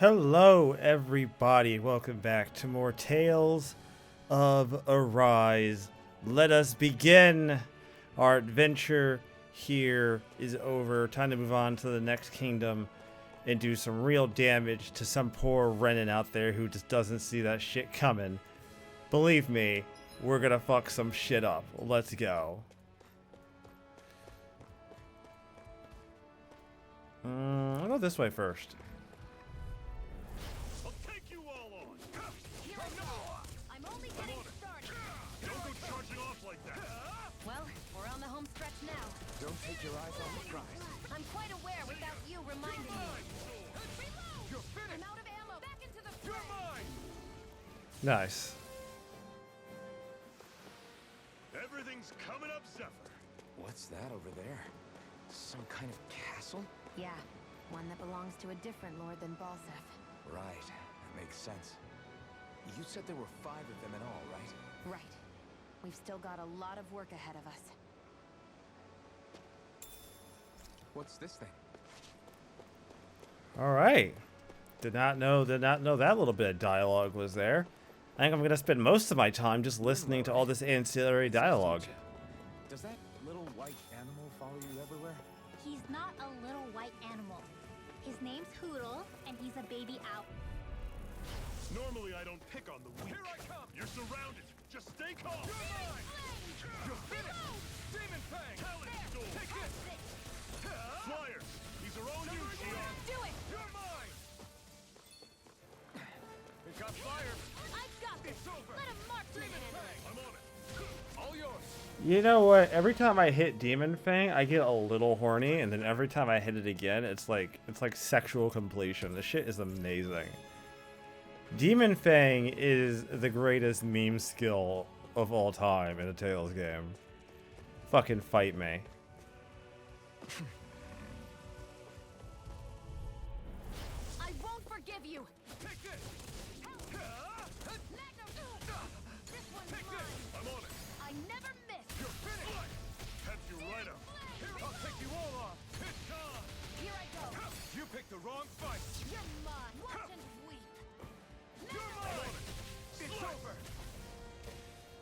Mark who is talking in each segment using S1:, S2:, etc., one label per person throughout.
S1: Hello, everybody. Welcome back to more Tales of Arise. Let us begin. Our adventure here is over. Time to move on to the next kingdom and do some real damage to some poor Renin out there who just doesn't see that shit coming. Believe me, we're gonna fuck some shit up. Let's go. I'll go this way first.
S2: Don't take your eyes off the prize.
S3: I'm quite aware without you reminding me.
S2: You're finished.
S3: I'm out of ammo. Back into the fray.
S2: You're mine.
S1: Nice.
S2: Everything's coming up, Zephyr. What's that over there? Some kind of castle?
S3: Yeah, one that belongs to a different lord than Balsef.
S2: Right. That makes sense. You said there were 5 of them in all, right?
S3: Right. We've still got a lot of work ahead of us.
S2: What's this thing?
S1: All right. Did not know that little bit of dialogue was there. I think I'm going to spend most of my time just listening to all this ancillary dialogue.
S2: Does that little white animal follow you everywhere?
S4: He's not a little white animal. His name's Hoodle, and he's a baby owl.
S5: Normally I don't pick on the weak.
S2: Here I come!
S5: You're surrounded. Just stay calm.
S2: You're mine! You're finished! Demon Fang!
S5: Talent Storm.
S2: Take this!
S5: Flyers. These are all you, Shion.
S3: Do it!
S2: You're mine! It got fired!
S3: I've got this!
S2: It's over!
S3: Let him march
S2: Demon
S3: in.
S2: Fang!
S5: I'm on it.
S2: All yours!
S1: You know what? Every time I hit Demon Fang, I get a little horny, and then every time I hit it again, it's like sexual completion. This shit is amazing. Demon Fang is the greatest meme skill of all time in a Tales game. Fucking fight me.
S3: I won't forgive you!
S2: Take this!
S3: This one's mine!
S5: I'm on it.
S3: I never miss!
S2: You're finished!
S5: Have you right up.
S2: I'll take you all off! It's on!
S3: Here I go!
S2: You picked the wrong fight!
S3: You're mine! Watch and weep!
S2: You're mine! It's over!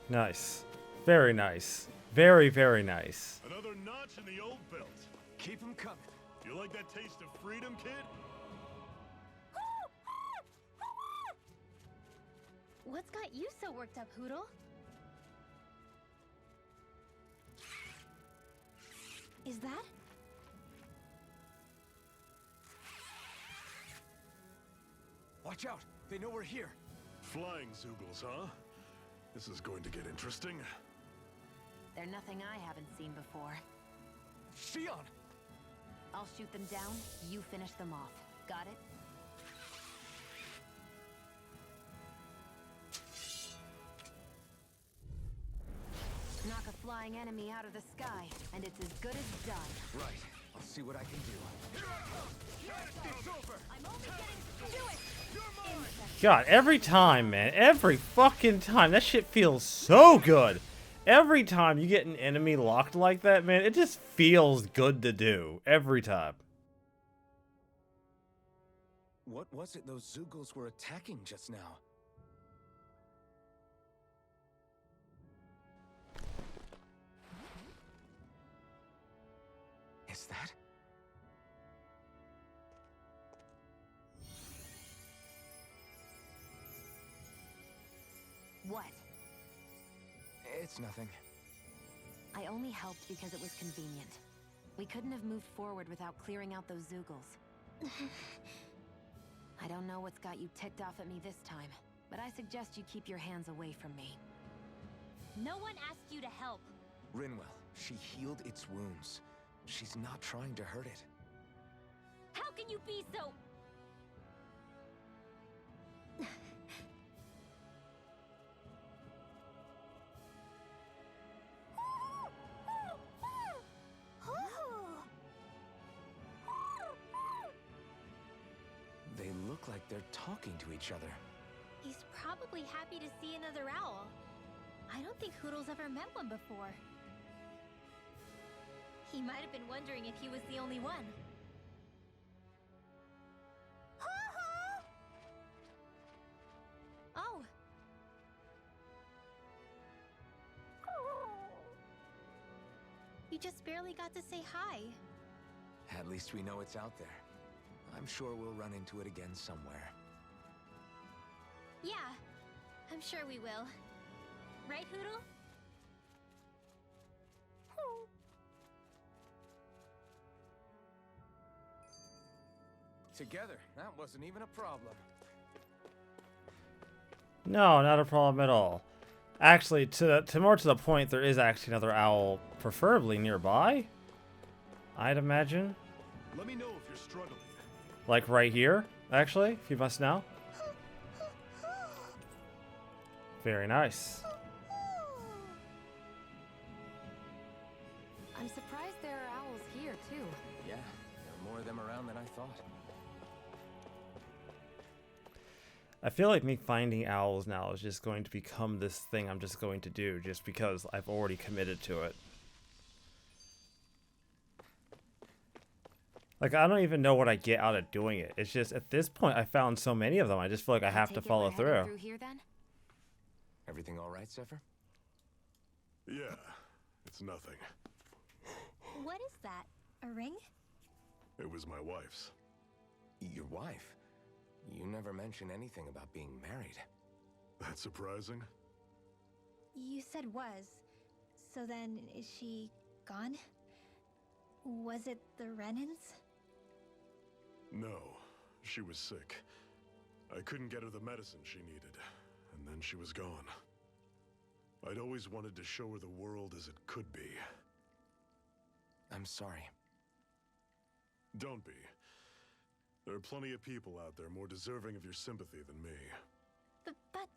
S1: Nice. Very nice. Very, very nice.
S5: Another notch in the old belt.
S2: Keep them coming.
S5: You like that taste of freedom, kid?
S4: What's got you so worked up, Hoodle? Is that?
S2: Watch out! They know we're here!
S5: Flying Zoogles, huh? This is going to get interesting.
S3: They're nothing I haven't seen before.
S2: Shion!
S3: I'll shoot them down, you finish them off. Got it? Knock a flying enemy out of the sky, and it's as good as done.
S2: Right. I'll see what I can do. Here I come! It's over!
S3: I'm only getting to it!
S2: You're mine!
S1: God, every time, man. Every fucking time. That shit feels so good. Every time you get an enemy locked like that, man, it just feels good to do. Every time.
S2: What was it those Zoogles were attacking just now? Is that?
S3: What?
S2: It's nothing.
S3: I only helped because it was convenient. We couldn't have moved forward without clearing out those Zoogles. I don't know what's got you ticked off at me this time, but I suggest you keep your hands away from me.
S4: No one asked you to help.
S2: Rinwell, she healed its wounds. She's not trying to hurt it.
S4: How can you be so...
S2: They look like they're talking to each other.
S4: He's probably happy to see another owl. I don't think Hoodle's ever met one before. He might have been wondering if he was the only one. just barely got to say hi.
S2: At least we know it's out there. I'm sure we'll run into it again somewhere.
S4: Yeah, I'm sure we will. Right, Hoodle?
S2: Together, that wasn't even a problem.
S1: No, not a problem at all. Actually, more to the point, there is actually another owl, preferably nearby, I'd imagine.
S5: Let me know if you're struggling.
S1: Like right here, actually, if you must know. Very nice.
S3: I'm surprised there are owls here, too.
S2: Yeah, there are more of them around than I thought.
S1: I feel like me finding owls now is just going to become this thing I'm just going to do just because I've already committed to it. Like, I don't even know what I get out of doing it. It's just, at this point, I found so many of them, I just feel like I have to follow through.
S3: Here, then?
S2: Everything all right, Zephyr?
S5: Yeah, it's nothing.
S4: What is that? A ring?
S5: It was my wife's.
S2: Your wife? You never mentioned anything about being married.
S5: That's surprising?
S4: You said was. So then, is she gone? Was it the Renans?
S5: No, she was sick. I couldn't get her the medicine she needed, and then she was gone. I'd always wanted to show her the world as it could be.
S2: I'm sorry.
S5: Don't be. There are plenty of people out there more deserving of your sympathy than me.
S4: But...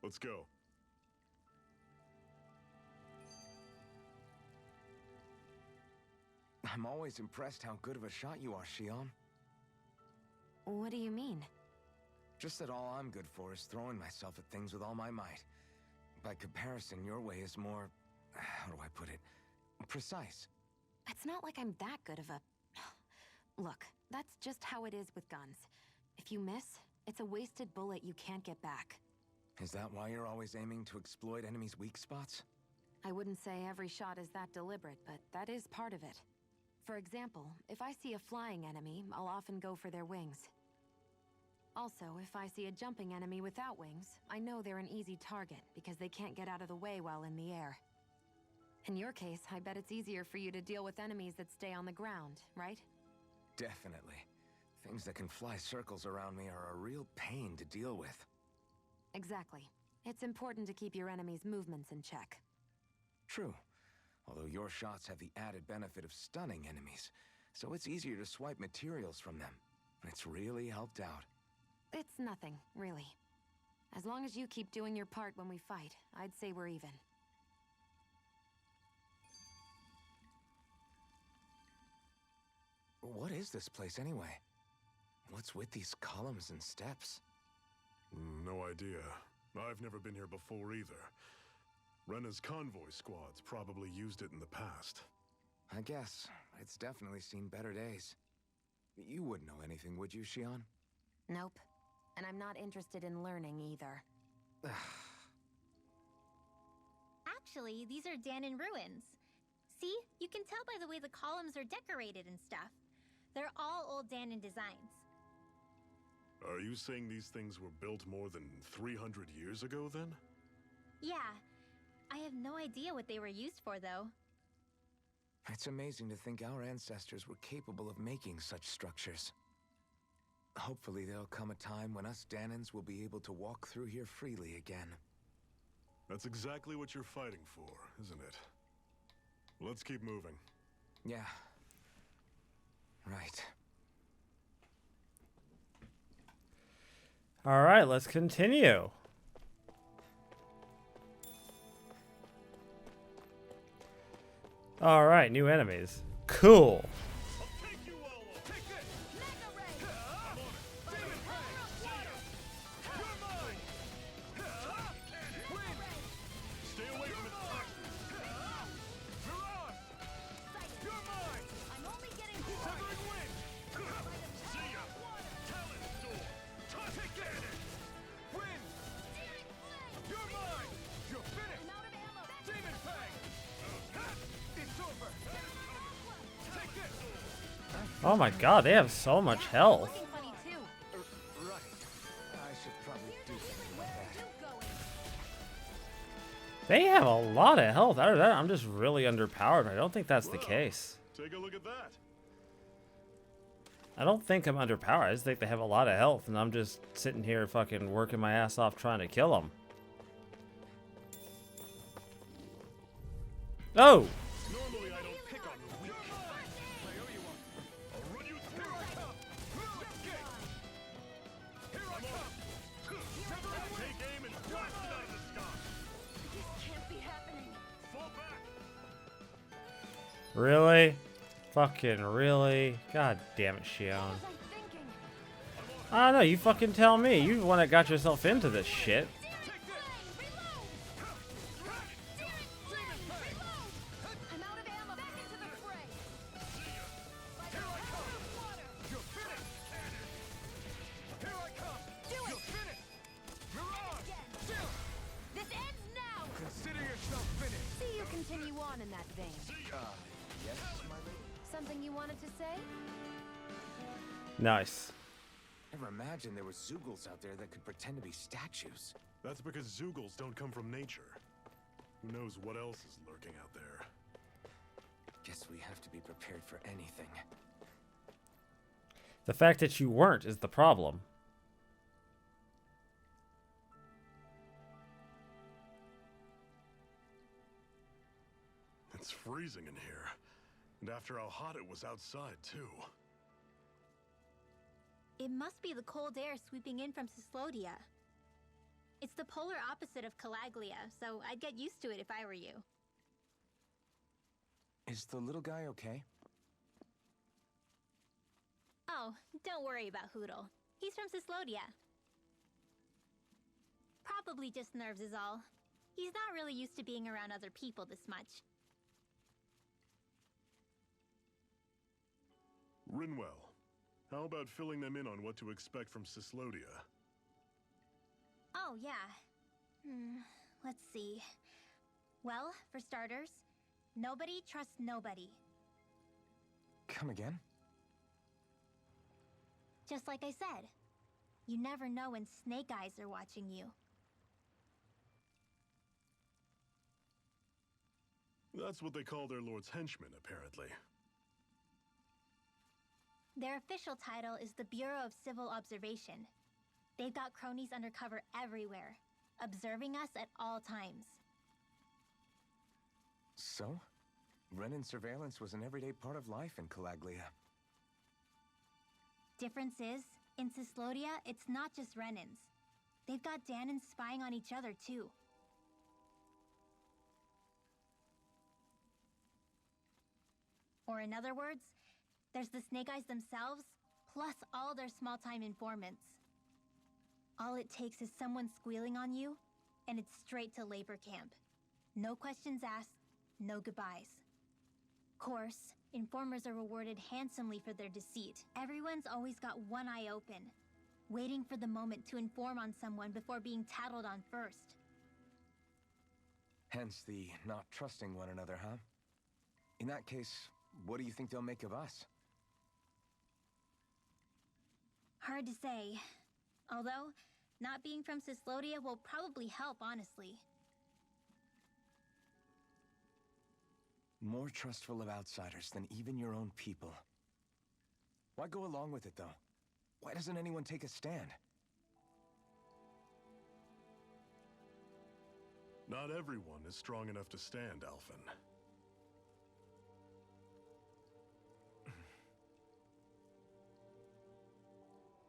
S5: Let's go.
S2: I'm always impressed how good of a shot you are, Shion.
S3: What do you mean?
S2: Just that all I'm good for is throwing myself at things with all my might. By comparison, your way is more... how do I put it? Precise.
S3: It's not like I'm that good of a... Look, that's just how it is with guns. If you miss, it's a wasted bullet you can't get back.
S2: Is that why you're always aiming to exploit enemies' weak spots?
S3: I wouldn't say every shot is that deliberate, but that is part of it. For example, if I see a flying enemy, I'll often go for their wings. Also, if I see a jumping enemy without wings, I know they're an easy target because they can't get out of the way while in the air. In your case, I bet it's easier for you to deal with enemies that stay on the ground, right?
S2: Definitely. Things that can fly circles around me are a real pain to deal with.
S3: Exactly. It's important to keep your enemy's movements in check.
S2: True. Although your shots have the added benefit of stunning enemies, so it's easier to swipe materials from them. It's really helped out.
S3: It's nothing, really. As long as you keep doing your part when we fight, I'd say we're even.
S2: What is this place anyway? What's with these columns and steps?
S5: No idea. I've never been here before either. Rena's convoy squads probably used it in the past.
S2: I guess. It's definitely seen better days. You wouldn't know anything, would you, Shion?
S3: Nope. And I'm not interested in learning either.
S4: Actually, these are Danon ruins. See? You can tell by the way the columns are decorated and stuff. They're all old Danon designs.
S5: Are you saying these things were built more than 300 years ago, then?
S4: Yeah. I have no idea what they were used for, though.
S2: It's amazing to think our ancestors were capable of making such structures. Hopefully there'll come a time when us Danons will be able to walk through here freely again.
S5: That's exactly what you're fighting for, isn't it? Let's keep moving.
S2: Yeah. Right.
S1: All right, let's continue. All right, new enemies. Cool. Oh my god, they have so much health.
S3: Looking funny too.
S2: Right. I should probably do something with that.
S1: They have a lot of health. I'm just really underpowered. I don't think that's the
S5: Whoa,
S1: case.
S5: Take a look at that.
S1: I don't think I'm underpowered. I just think they have a lot of health, and I'm just sitting here fucking working my ass off trying to kill them. Oh!
S5: Normally I don't pick on the weak. I owe you one. I'll run you through. Okay. Here I come. Take aim and blast it out of the sky.
S3: This can't be happening.
S5: Fall back.
S1: Really? Fucking really? God damn it, Shion.
S3: What was I thinking?
S1: I don't know, you fucking tell me. You're the one that got yourself into this shit.
S3: I'm out of ammo. Back into the fray.
S5: Here I come. You're finished. Here I come. You're finished. Mirage.
S3: This ends now.
S2: Consider yourself finished.
S3: See you continue on in that vein.
S2: Yes, my lady?
S3: Something you wanted to say?
S1: Nice.
S2: Never imagined there were Zoogles out there that could pretend to be statues.
S5: That's because Zoogles don't come from nature. Who knows what else is lurking out there?
S2: Guess we have to be prepared for anything.
S1: The fact that you weren't is the problem.
S5: It's freezing in here. And after how hot it was outside, too.
S4: It must be the cold air sweeping in from Cyslodia. It's the polar opposite of Calaglia, so I'd get used to it if I were you.
S2: Is the little guy okay?
S4: Oh, don't worry about Hoodle. He's from Cyslodia. Probably just nerves is all. He's not really used to being around other people this much.
S5: Rinwell, how about filling them in on what to expect from Cyslodia?
S4: Oh, yeah. Let's see. Well, for starters, nobody trusts nobody.
S2: Come again?
S4: Just like I said, you never know when Snake Eyes are watching you.
S5: That's what they call their lord's henchmen, apparently.
S4: Their official title is the Bureau of Civil Observation. They've got cronies undercover everywhere, observing us at all times.
S2: So? Renin surveillance was an everyday part of life in Calaglia.
S4: Difference is, in Cyslodia, it's not just Renins. They've got Danins spying on each other, too. Or in other words, there's the Snake Eyes themselves, plus all their small-time informants. All it takes is someone squealing on you, and it's straight to labor camp. No questions asked, no goodbyes. Course, informers are rewarded handsomely for their deceit. Everyone's always got one eye open, waiting for the moment to inform on someone before being tattled on first.
S2: Hence the not trusting one another, huh? In that case, what do you think they'll make of us?
S4: Hard to say. Although, not being from Cyslodia will probably help, honestly.
S2: More trustful of outsiders than even your own people. Why go along with it, though? Why doesn't anyone take a stand?
S5: Not everyone is strong enough to stand, Ulvhan.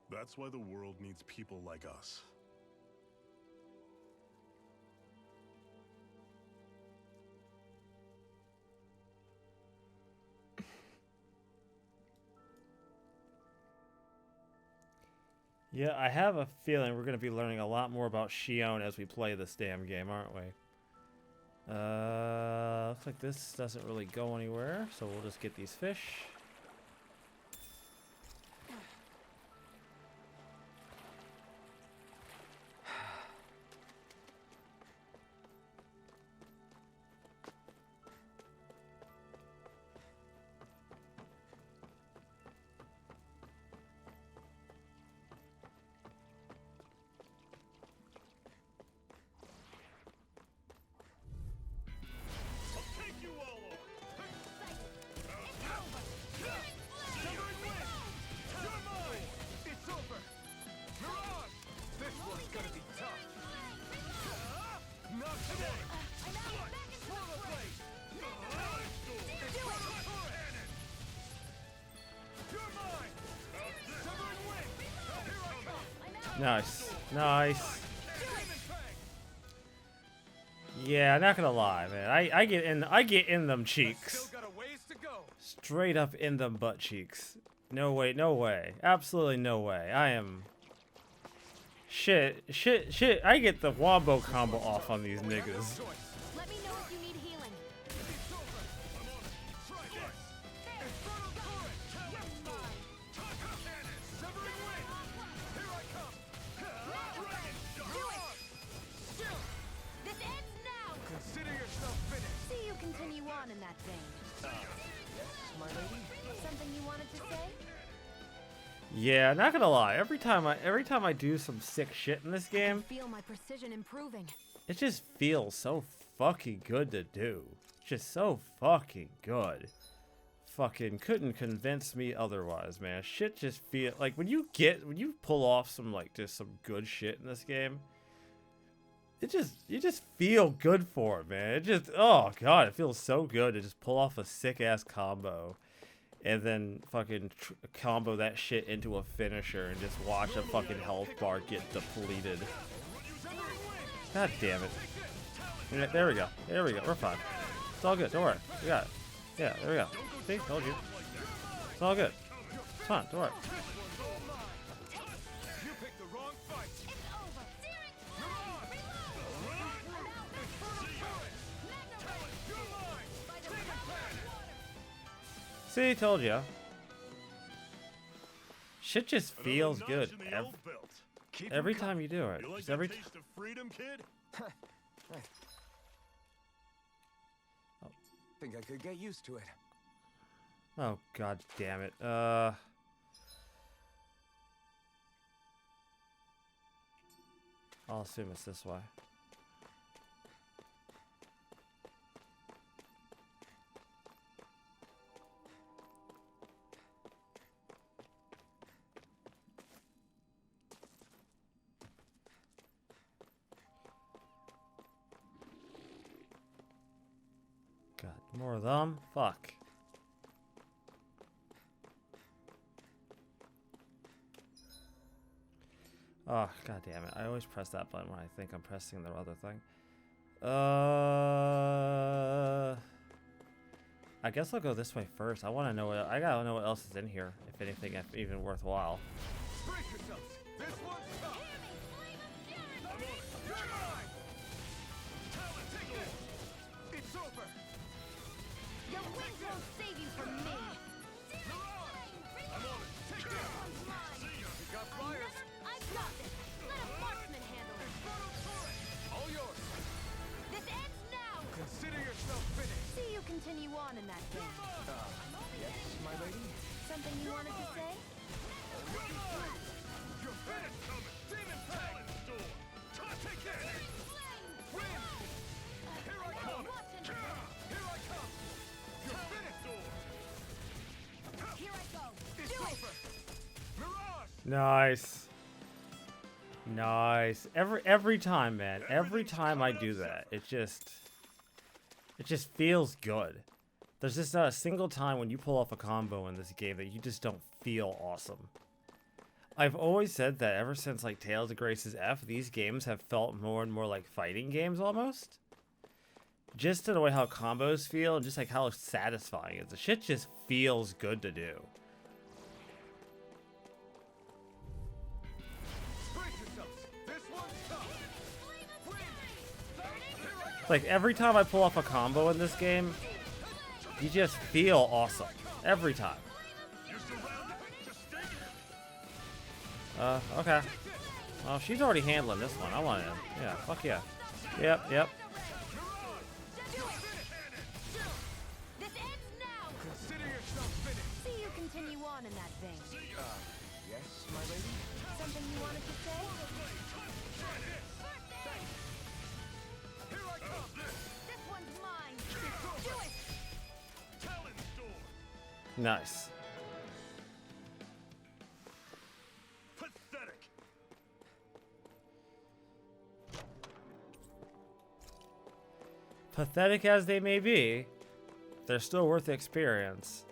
S5: That's why the world needs people like us.
S1: Yeah, I have a feeling we're going to be learning a lot more about Shion as we play this damn game, aren't we? Looks like this doesn't really go anywhere, so we'll just get these fish. Nice. Nice. Yeah, not gonna lie, man. I get in them cheeks. Straight up in them butt cheeks. No way, no way. Absolutely no way. I am shit. I get the wombo combo off on these niggas.
S3: Let me know if you need healing. This ends now.
S2: Consider yourself finished.
S3: See you continue on in that vein.
S2: Yes, my lady?
S3: Something you wanted to say?
S1: Yeah, not gonna lie. Every time I do some sick shit in this
S3: I
S1: game,
S3: feel my precision improving.
S1: it just feels so fucking good to do. Just so fucking good. Fucking couldn't convince me otherwise, man. Shit just feel like when you pull off some like just some good shit in this game, you just feel good for it, man. It just, oh god, it feels so good to just pull off a sick ass combo and then fucking combo that shit into a finisher and just watch a fucking health bar get depleted. God damn it. Yeah, there we go. There we go. We're fine. It's all good. Don't worry. We got it. Yeah, there we go. See? Told you. It's all good. It's fine. Don't worry.
S2: You picked the wrong fight.
S3: It's over.
S1: See? Told you. Shit just feels good every time you do it.
S5: You like
S1: Just
S5: that
S1: every
S5: taste of freedom, kid?
S2: Think I could get used to it.
S1: Oh god damn it. I'll assume it's this way. God, more of them? Fuck. Oh, god damn it. I always press that button when I think I'm pressing the other thing. I guess I'll go this way first. I want to know I gotta know what else is in here, if anything, if even worthwhile.
S2: Brace yourselves. This one's tough. I'm on it. You're mine. Talon, take this. It's over.
S3: Your wings won't save you from me.
S2: I'm on it. Take this. You got flyers.
S3: I've got this. Let a marksman handle it.
S2: All yours.
S3: This ends now.
S2: Consider yourself finished.
S3: See you continue on in that vein.
S2: Yes, my lady?
S3: Something you wanted to say?
S2: You're finished. Demon Talon Store. Take this. Win. Here I come. Here I come. You're finished.
S3: Here I go.
S2: It's
S3: Do it.
S2: over. Mirage.
S1: Nice. Nice. Every time, man. Every time I do that, it just feels good. There's just not a single time when you pull off a combo in this game that you just don't feel awesome. I've always said that ever since like Tales of Grace's F, these games have felt more and more like fighting games almost. Just in the way how combos feel and just like how satisfying it is. The shit just feels good to do.
S2: Brace yourselves. This one's tough.
S1: Like every time I pull off a combo in this game, you just feel awesome. Every time. Okay. Well, she's already handling this one. I want to. Yeah, fuck yeah. Yep.
S3: This ends now.
S2: Consider yourself finished.
S3: See you continue on in that vein.
S2: Yes, my lady?
S3: Something you wanted to say?
S2: Here I come.
S3: This one's mine. Do it.
S2: Talon Store.
S1: Nice.
S5: Pathetic.
S1: Pathetic as they may be, they're still worth the experience.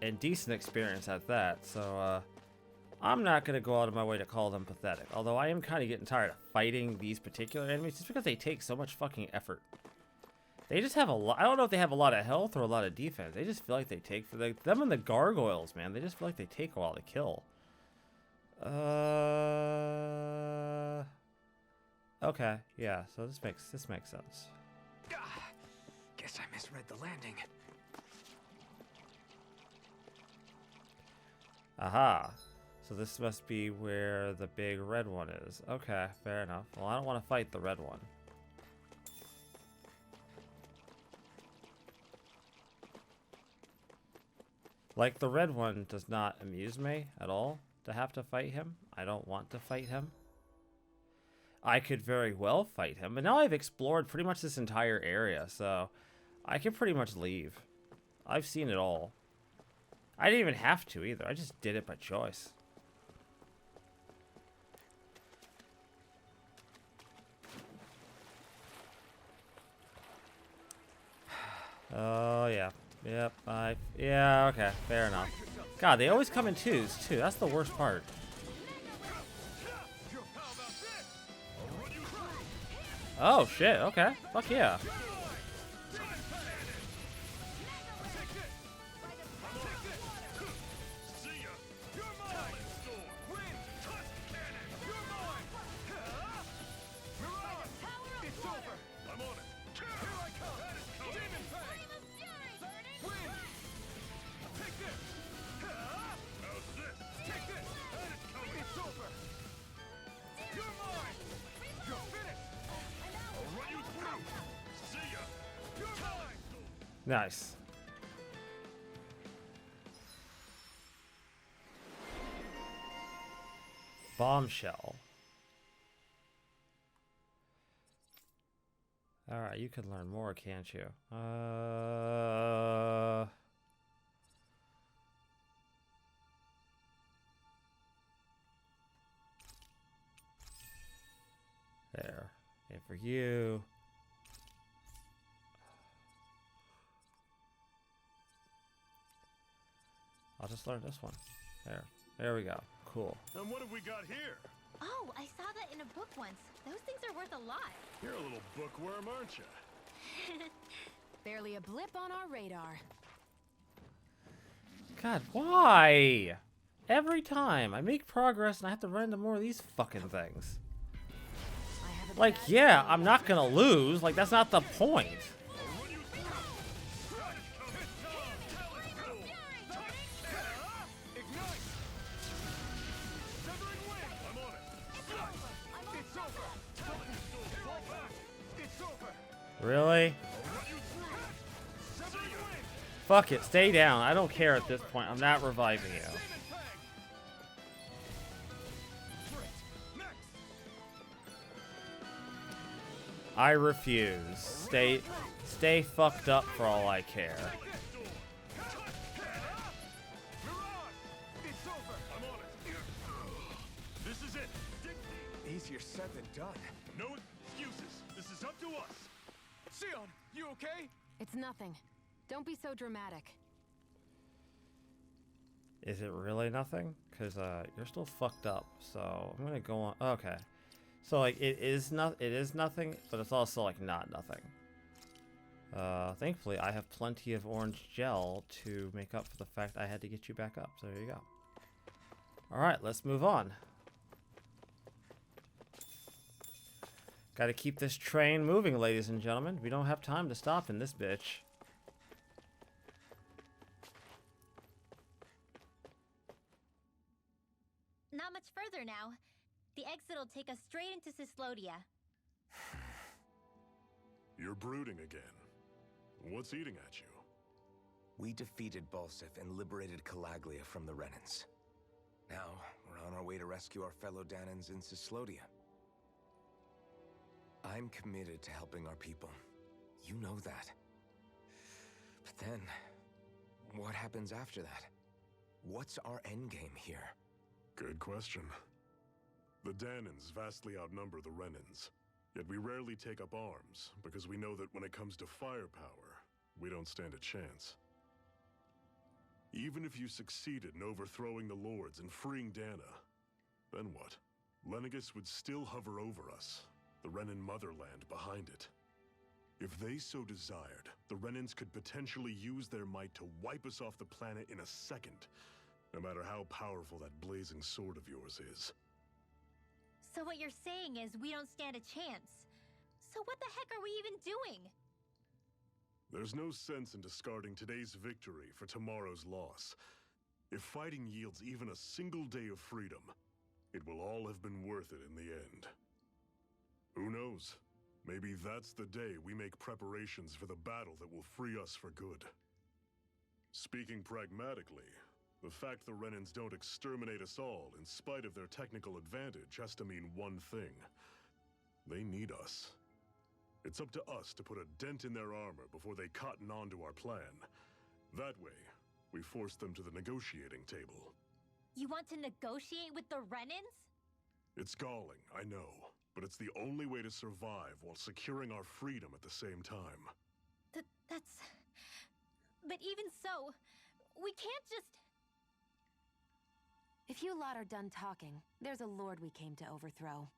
S1: And decent experience at that. So, I'm not going to go out of my way to call them pathetic, although I am kind of getting tired of fighting these particular enemies just because they take so much fucking effort. They just have a lot. I don't know if they have a lot of health or a lot of defense. They just feel like they take for them and the gargoyles, man. They just feel like they take a while to kill. Okay, yeah. So this makes sense.
S2: Guess I misread the landing.
S1: Aha. So this must be where the big red one is. Okay, fair enough. Well, I don't want to fight the red one. Like, the red one does not amuse me at all to have to fight him. I don't want to fight him. I could very well fight him, but now I've explored pretty much this entire area, so I can pretty much leave. I've seen it all. I didn't even have to either. I just did it by choice. Oh, yeah. Yep, yeah, okay, fair enough. God, they always come in twos, too. That's the worst part. Oh, shit, okay. Fuck yeah. Nice. Bombshell. Alright, you can learn more, can't you? There. And for you. I'll just learn this one. There we go. Cool.
S5: And what have we got here?
S4: Oh, I saw that in a book once. Those things are worth a lot.
S5: You're a little bookworm, aren't you?
S3: Barely a blip on our radar.
S1: God, why? Every time I make progress and I have to run into more of these fucking things. Like, yeah, I'm not gonna lose. Like, that's not the point. Really? Fuck it, stay down. I don't care at this point. I'm not reviving you. I refuse. Stay fucked up for all I care.
S5: This is it.
S2: Easier said than done.
S5: No excuses. This is up to us.
S2: Sion, you okay?
S3: It's nothing. Don't be so dramatic.
S1: Is it really nothing? Because you're still fucked up. So I'm gonna go on. Okay. So like it is nothing, but it's also like not nothing. Thankfully I have plenty of orange gel to make up for the fact I had to get you back up. So there you go. All right, let's move on. Got to keep this train moving, ladies and gentlemen. We don't have time to stop in this bitch.
S4: Not much further now. The exit will take us straight into Cyslodia.
S5: You're brooding again. What's eating at you?
S2: We defeated Balsif and liberated Calaglia from the Renans. Now, we're on our way to rescue our fellow Danans in Cyslodia. I'm committed to helping our people. You know that. But then, what happens after that? What's our endgame here?
S5: Good question. The Danans vastly outnumber the Renans. Yet we rarely take up arms, because we know that when it comes to firepower, we don't stand a chance. Even if you succeeded in overthrowing the Lords and freeing Dana, then what? Lenegis would still hover over us, the Renan motherland behind it. If they so desired, the Renans could potentially use their might to wipe us off the planet in a second, no matter how powerful that blazing sword of yours is.
S4: So what you're saying is we don't stand a chance. So what the heck are we even doing?
S5: There's no sense in discarding today's victory for tomorrow's loss. If fighting yields even a single day of freedom, it will all have been worth it in the end. Who knows? Maybe that's the day we make preparations for the battle that will free us for good. Speaking pragmatically, the fact the Renans don't exterminate us all in spite of their technical advantage has to mean one thing. They need us. It's up to us to put a dent in their armor before they cotton on to our plan. That way, we force them to the negotiating table.
S4: You want to negotiate with the Renans?
S5: It's galling, I know, but it's the only way to survive while securing our freedom at the same time.
S4: That's... But even so, we can't just...
S3: If you lot are done talking, there's a lord we came to overthrow.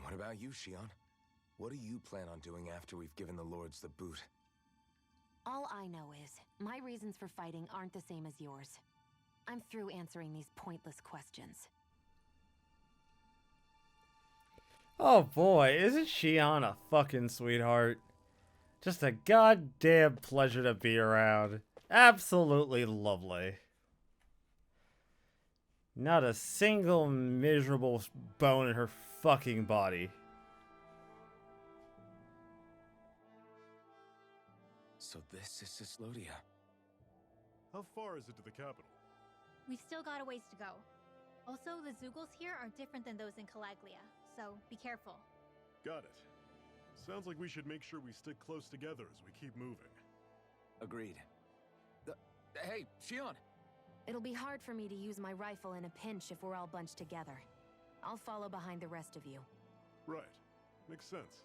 S2: What about you, Shion? What do you plan on doing after we've given the Lords the boot?
S3: All I know is, my reasons for fighting aren't the same as yours. I'm through answering these pointless questions.
S1: Oh boy, isn't Shion a fucking sweetheart? Just a goddamn pleasure to be around. Absolutely lovely. Not a single miserable bone in her fucking body.
S2: So this is Cyslodia.
S5: How far is it to the capital?
S4: We've still got a ways to go. Also, the Zeugles here are different than those in Calaglia, so be careful.
S5: Got it. Sounds like we should make sure we stick close together as we keep moving.
S2: Agreed. Hey, Shion!
S3: It'll be hard for me to use my rifle in a pinch if we're all bunched together. I'll follow behind the rest of you.
S5: Right. Makes sense.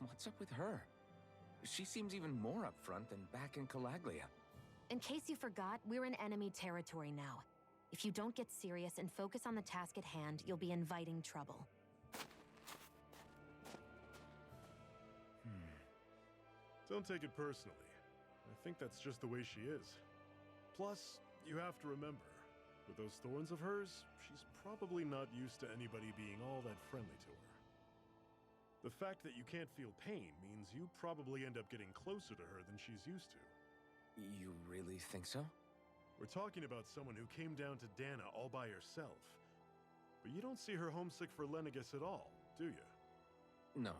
S2: What's up with her? She seems even more upfront than back in Calaglia.
S3: In case you forgot, we're in enemy territory now. If you don't get serious and focus on the task at hand, you'll be inviting trouble.
S5: Don't take it personally. I think that's just the way she is. Plus, you have to remember, with those thorns of hers, she's probably not used to anybody being all that friendly to her. The fact that you can't feel pain means you probably end up getting closer to her than she's used to.
S2: You really think so?
S5: We're talking about someone who came down to Dana all by herself. But you don't see her homesick for Lenegis at all, do you?
S2: No.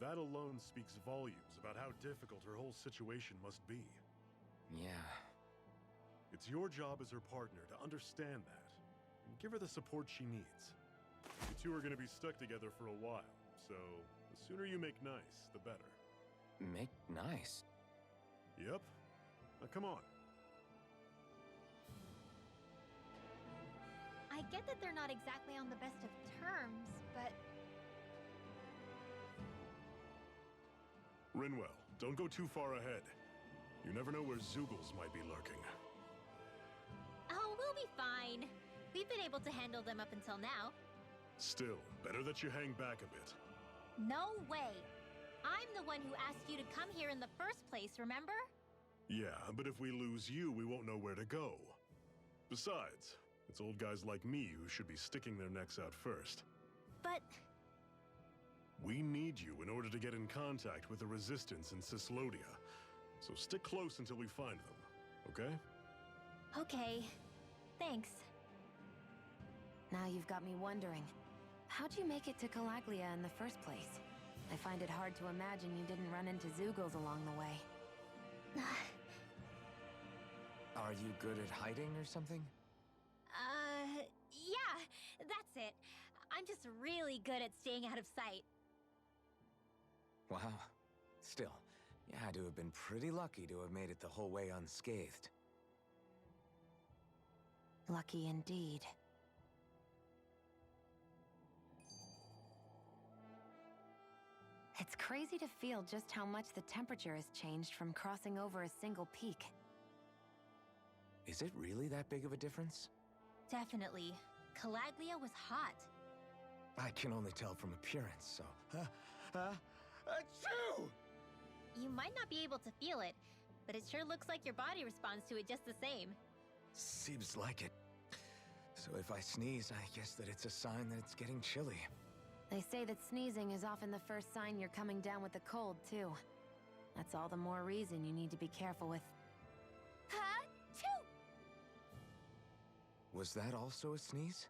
S5: That alone speaks volumes about how difficult her whole situation must be.
S2: Yeah.
S5: It's your job as her partner to understand that, and give her the support she needs. You two are going to be stuck together for a while, so the sooner you make nice, the better.
S2: Make nice?
S5: Yep. Now come on.
S4: I get that they're not exactly on the best of terms, but...
S5: Rinwell, don't go too far ahead. You never know where Zeugles might be lurking.
S4: Oh, we'll be fine. We've been able to handle them up until now.
S5: Still, better that you hang back a bit.
S4: No way! I'm the one who asked you to come here in the first place, remember?
S5: Yeah, but if we lose you, we won't know where to go. Besides, it's old guys like me who should be sticking their necks out first.
S4: But...
S5: We need you in order to get in contact with the Resistance in Cyslodia. So stick close until we find them, okay?
S4: Okay. Thanks.
S3: Now you've got me wondering, how'd you make it to Calaglia in the first place? I find it hard to imagine you didn't run into Zeugles along the way.
S2: Are you good at hiding or something?
S4: Yeah, that's it. I'm just really good at staying out of sight.
S2: Wow. Still, you had to have been pretty lucky to have made it the whole way unscathed.
S3: Lucky indeed. It's crazy to feel just how much the temperature has changed from crossing over a single peak.
S2: Is it really that big of a difference?
S4: Definitely. Calaglia was hot.
S2: I can only tell from appearance, so... Achoo!
S4: You might not be able to feel it, but it sure looks like your body responds to it just the same.
S2: Seems like it. So if I sneeze, I guess that it's a sign that it's getting chilly.
S3: They say that sneezing is often the first sign you're coming down with the cold, too. That's all the more reason you need to be careful with...
S4: Ha-choo!
S2: Was that also a sneeze?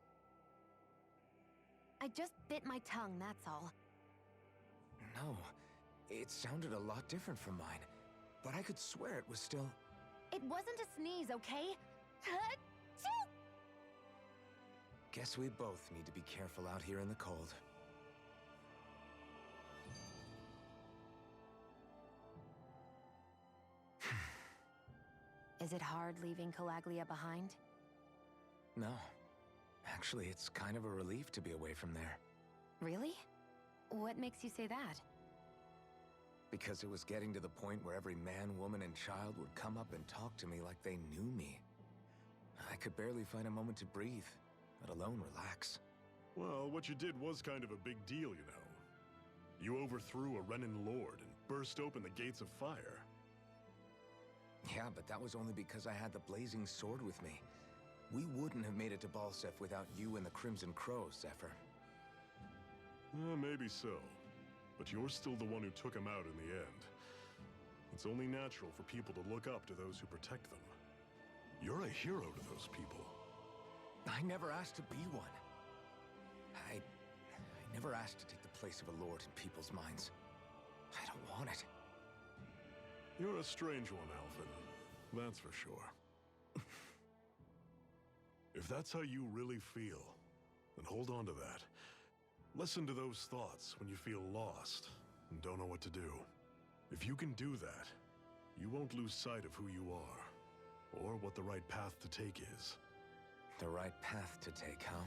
S3: I just bit my tongue, that's all.
S2: No. It sounded a lot different from mine. But I could swear it was still...
S3: It wasn't a sneeze, okay? Ha-choo!
S2: Guess we both need to be careful out here in the cold.
S3: Is it hard leaving Calaglia behind?
S2: No. Actually, it's kind of a relief to be away from there.
S3: Really? What makes you say that?
S2: Because it was getting to the point where every man, woman, and child would come up and talk to me like they knew me. I could barely find a moment to breathe, let alone relax.
S5: Well, what you did was kind of a big deal, you know. You overthrew a Renin lord and burst open the gates of fire.
S2: Yeah, but that was only because I had the blazing sword with me. We wouldn't have made it to Balsef without you and the Crimson Crows, Zephyr.
S5: Maybe so. But you're still the one who took him out in the end. It's only natural for people to look up to those who protect them. You're a hero to those people.
S2: I never asked to be one. I never asked to take the place of a lord in people's minds. I don't want it.
S5: You're a strange one, Ulvhan. That's for sure. If that's how you really feel, then hold on to that. Listen to those thoughts when you feel lost and don't know what to do. If you can do that, you won't lose sight of who you are, or what the right path to take is.
S2: The right path to take, huh?